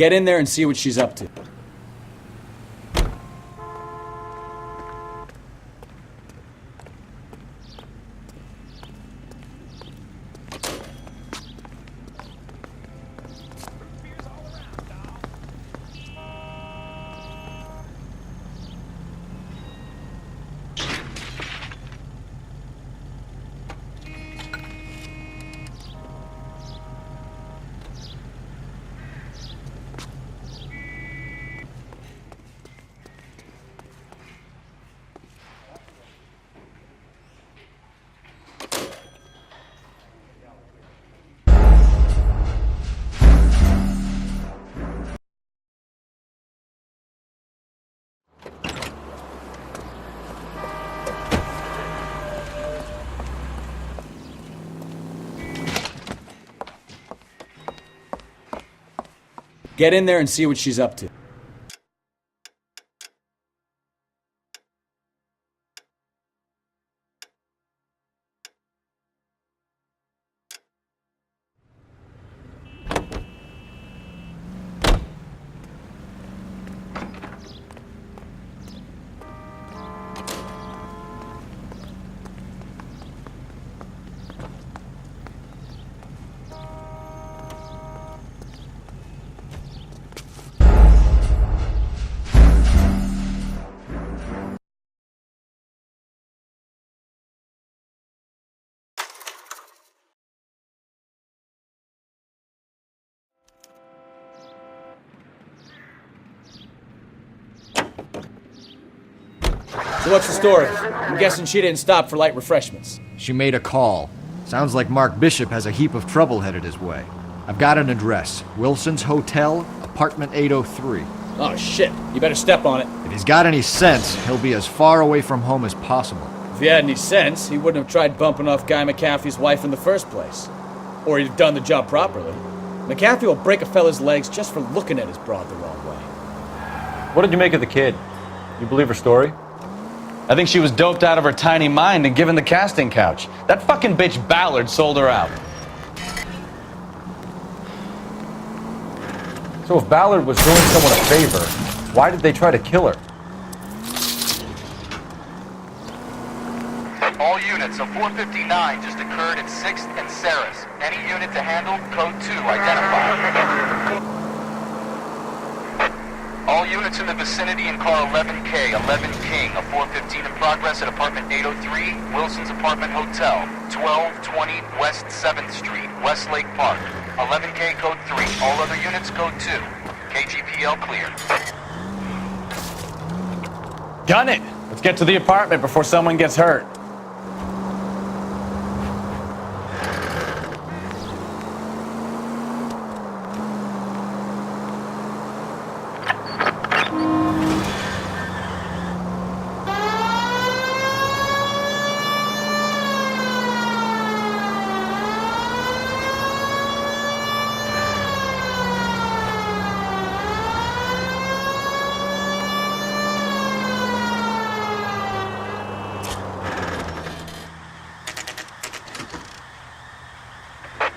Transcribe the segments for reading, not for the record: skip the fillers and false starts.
Get in there and see what she's up to. Get in there and see what she's up to. So what's the story? I'm guessing she didn't stop for light refreshments. She made a call. Sounds like Mark Bishop has a heap of trouble headed his way. I've got an address. Wilson's Hotel, apartment 803. Oh shit, you better step on it. If he's got any sense, he'll be as far away from home as possible. If he had any sense, he wouldn't have tried bumping off Guy McAfee's wife in the first place. Or he'd have done the job properly. McAfee will break a fella's legs just for looking at his broad the wrong way. What did you make of the kid? You believe her story? I think she was doped out of her tiny mind and given the casting couch. That fucking bitch Ballard sold her out. So if Ballard was doing someone a favor, why did they try to kill her? All units, a 459 just occurred at 6th and Saris. Any unit to handle, code 2, identified. All units in the vicinity in car 11K, 11 King, a 415 in progress at apartment 803, Wilson's Apartment Hotel, 1220 West 7th Street, Westlake Park. 11K code 3, all other units code 2. KGPL clear. Gun it! Let's get to the apartment before someone gets hurt.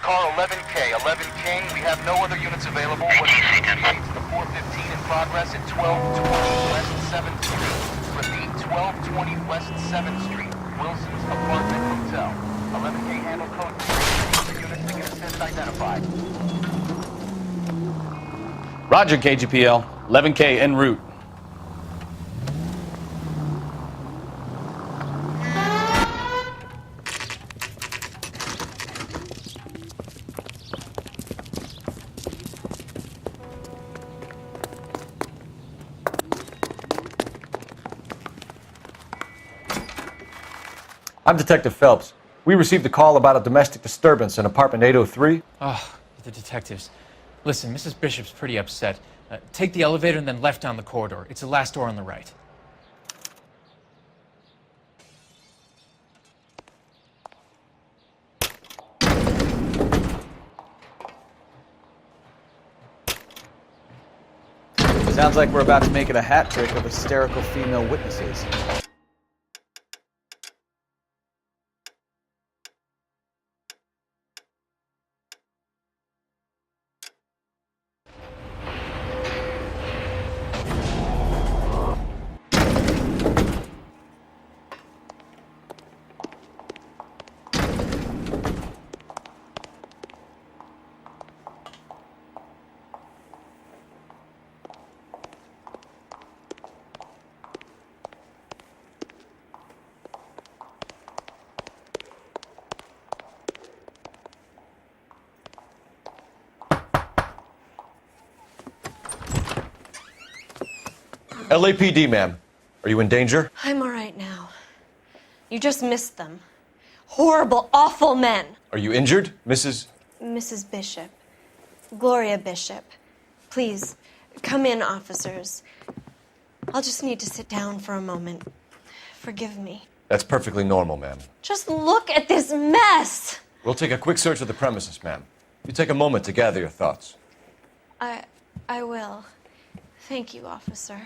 Car 11K, 11 King, we have no other units available. What's the 415 in progress at 1220 West 7th Street. Repeat, 1220 West 7th Street, Wilson's Apartment Hotel. 11K handle code 3. Units to get assist identified. Roger, KGPL. 11K en route. I'm Detective Phelps. We received a call about a domestic disturbance in apartment 803. Oh, the detectives. Listen, Mrs. Bishop's pretty upset. Take the elevator and then left down the corridor. It's the last door on the right. Sounds like we're about to make it a hat trick of hysterical female witnesses. LAPD, ma'am. Are you in danger? I'm all right now. You just missed them. Horrible, awful men. Are you injured, Mrs.? Mrs. Bishop. Gloria Bishop. Please, come in, officers. I'll just need to sit down for a moment. Forgive me. That's perfectly normal, ma'am. Just look at this mess! We'll take a quick search of the premises, ma'am. You take a moment to gather your thoughts. I will. Thank you, officer.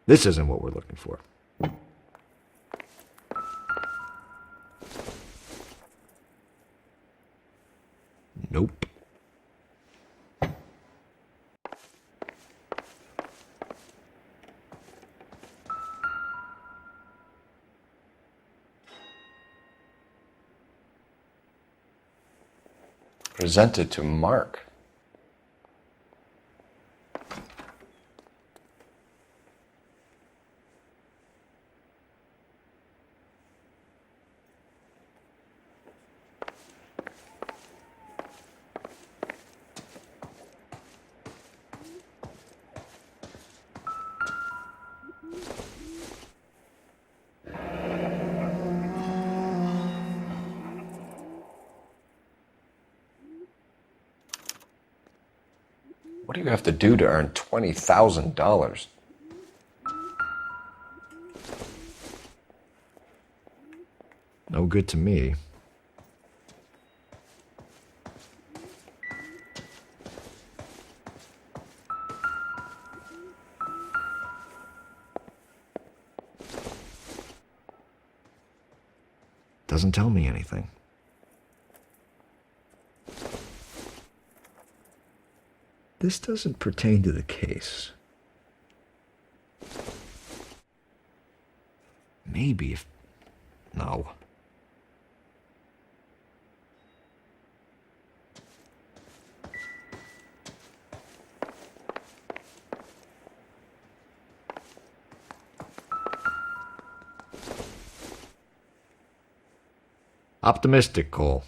This isn't what we're looking for. Nope. Presented to Mark. What do you have to do to earn $20,000? No good to me. Doesn't tell me anything. This doesn't pertain to the case. Maybe if... No. Optimistic, Cole.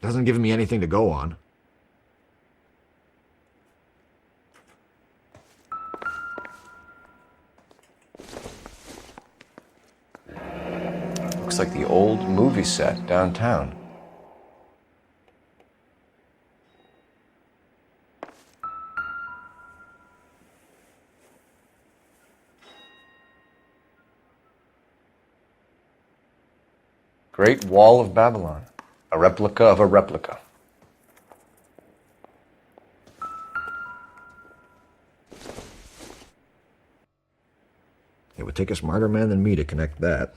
Doesn't give me anything to go on. Looks like the old movie set downtown. Great Wall of Babylon. A replica of a replica. It would take a smarter man than me to connect that.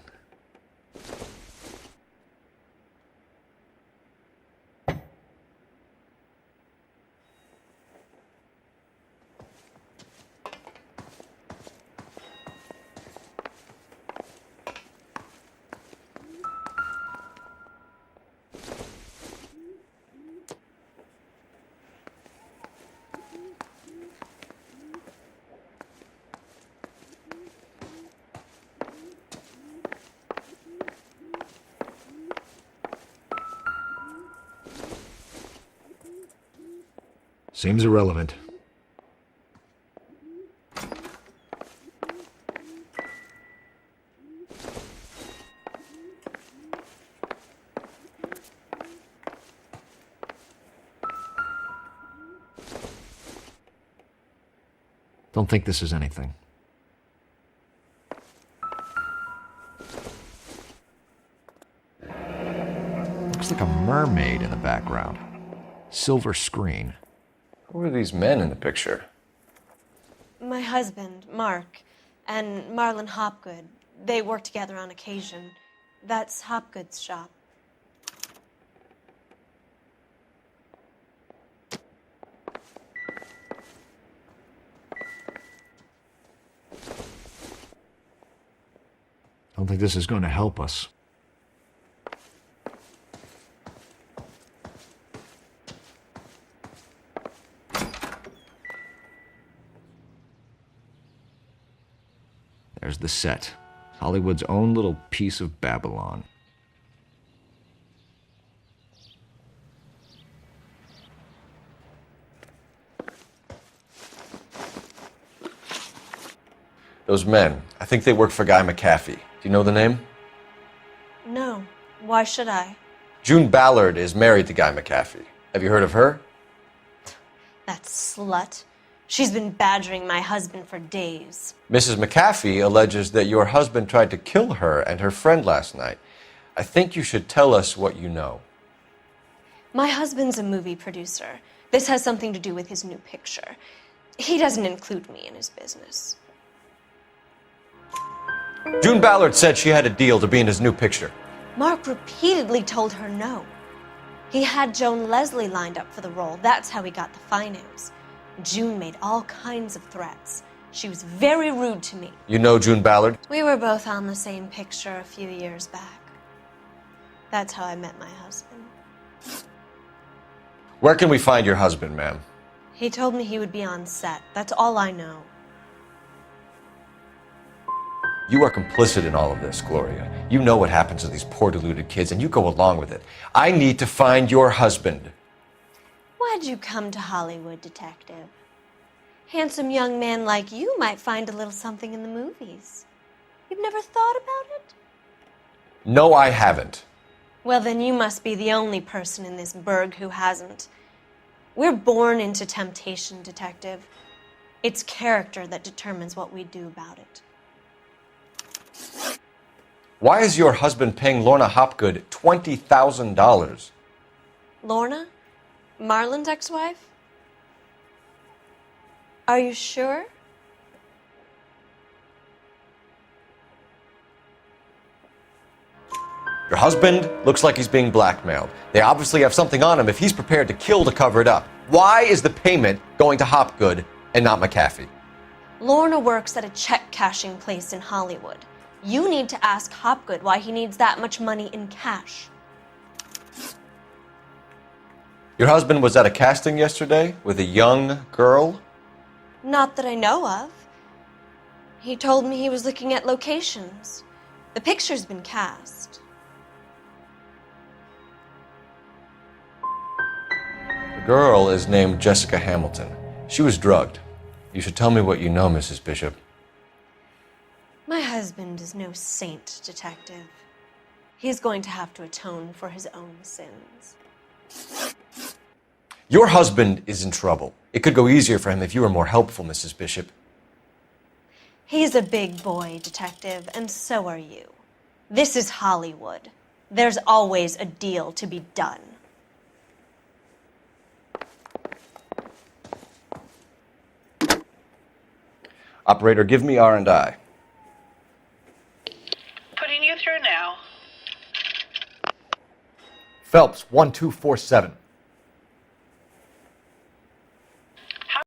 Seems irrelevant. Don't think this is anything. Looks like a mermaid in the background. Silver screen. Who are these men in the picture? My husband, Mark, and Marlon Hopgood. They work together on occasion. That's Hopgood's shop. Don't think this is going to help us. There's the set. Hollywood's own little piece of Babylon. Those men, I think they work for Guy McAfee. Do you know the name? No. Why should I? June Ballard is married to Guy McAfee. Have you heard of her? That slut. She's been badgering my husband for days. Mrs. McAfee alleges that your husband tried to kill her and her friend last night. I think you should tell us what you know. My husband's a movie producer. This has something to do with his new picture. He doesn't include me in his business. June Ballard said she had a deal to be in his new picture. Mark repeatedly told her no. He had Joan Leslie lined up for the role. That's how he got the finance. June made all kinds of threats. She was very rude to me. You know June Ballard? We were both on the same picture a few years back. That's how I met my husband. Where can we find your husband, ma'am? He told me he would be on set. That's all I know. You are complicit in all of this, Gloria. You know what happens to these poor deluded kids, and you go along with it. I need to find your husband. Why'd you come to Hollywood, detective? Handsome young man like you might find a little something in the movies. You've never thought about it? No, I haven't. Well, then you must be the only person in this burg who hasn't. We're born into temptation, detective. It's character that determines what we do about it. Why is your husband paying Lorna Hopgood $20,000? Lorna? Marlon's ex-wife? Are you sure? Your husband looks like he's being blackmailed. They obviously have something on him if he's prepared to kill to cover it up. Why is the payment going to Hopgood and not McAfee? Lorna works at a check-cashing place in Hollywood. You need to ask Hopgood why he needs that much money in cash. Your husband was at a casting yesterday with a young girl? Not that I know of. He told me he was looking at locations. The picture's been cast. The girl is named Jessica Hamilton. She was drugged. You should tell me what you know, Mrs. Bishop. My husband is no saint, detective. He's going to have to atone for his own sins. Your husband is in trouble. It could go easier for him if you were more helpful, Mrs. Bishop. He's a big boy, detective, and so are you. This is Hollywood. There's always a deal to be done. Operator, give me R&I. Putting you through now. Phelps, 1247.